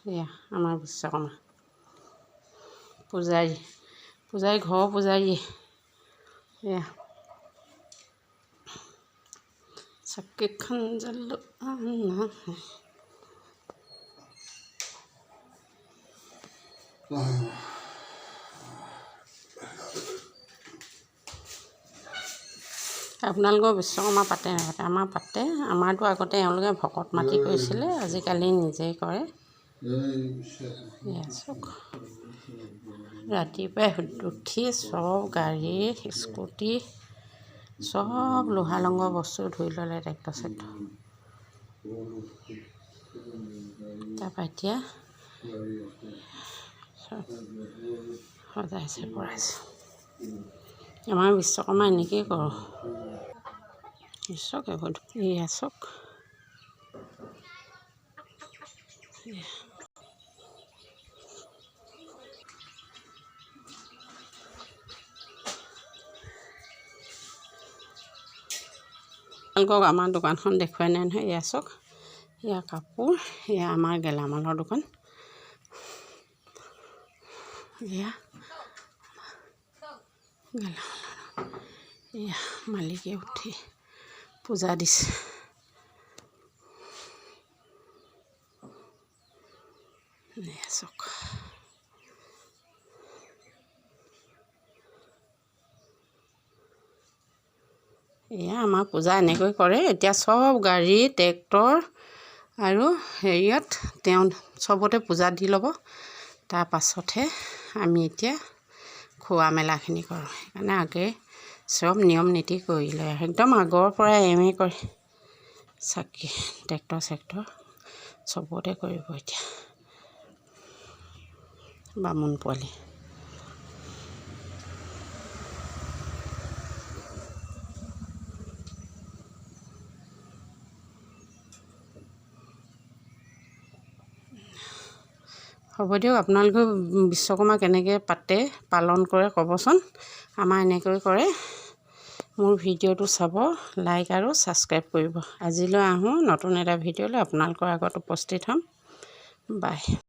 এয়া আমাৰ বিশ্বকৰ্মা পূজাৰী ঘৰৰ পূজাৰী। এয়া চাকিখন জ্বলো আপোনালোকৰ বিশ্বকৰ্মা পাতে নাপাতে? আমাৰ পাতে। আমাৰতো আগতে এওঁলোকে ভকত মাতি কৰিছিলে, আজিকালি নিজেই কৰে। চাওক ৰাতিপুৱাই উঠি চব গাড়ী স্কুটি চব লোহা লংগৰ বস্তু ধুই ল'লে ট্ৰেক্টৰ চেক্টৰ। তাৰপৰা এতিয়া সজাইছে পৰাইছে। আমাৰ বিশ্বকৰ্মা এনেকেই কৰোঁ। চাওক এইবোৰ এয়া চাওক আপোনালোকক আমাৰ দোকানখন দেখুৱাই নাই নহয়। এয়া চাওক এয়া কাপোৰ, এয়া আমাৰ গেলামালৰ দোকান। এয়া গেলামালৰ এয়া মালিকে উঠি পূজা দিছে। এয়া চাওক এয়া আমাৰ পূজা এনেকৈ কৰে। এতিয়া চব গাড়ী ট্ৰেক্টৰ আৰু হেৰিয়াত তেওঁ চবতে পূজা দি ল'ব। তাৰ পাছতহে আমি এতিয়া খোৱা মেলাখিনি কৰোঁ। সেইকাৰণে আগে চব নিয়ম নীতি কৰি লয়, একদম আগৰ পৰাই এমে কৰে। চাকি ট্ৰেক্টৰ চেক্টৰ চবতে কৰিব এতিয়া বামুণ পোৱালি। হ'ব দিয়ক, আপোনালোকে বিশ্বকৰ্মা কেনেকৈ পাতে পালন কৰে ক'বচোন। আমাৰ এনেকৈ কৰে। মোৰ ভিডিঅ'টো চাব, লাইক আৰু ছাবস্ক্ৰাইব কৰিব। আজিলৈ আহোঁ নতুন এটা ভিডিঅ'লৈ আপোনালোকৰ আগত উপস্থিত হ'ম। বাই।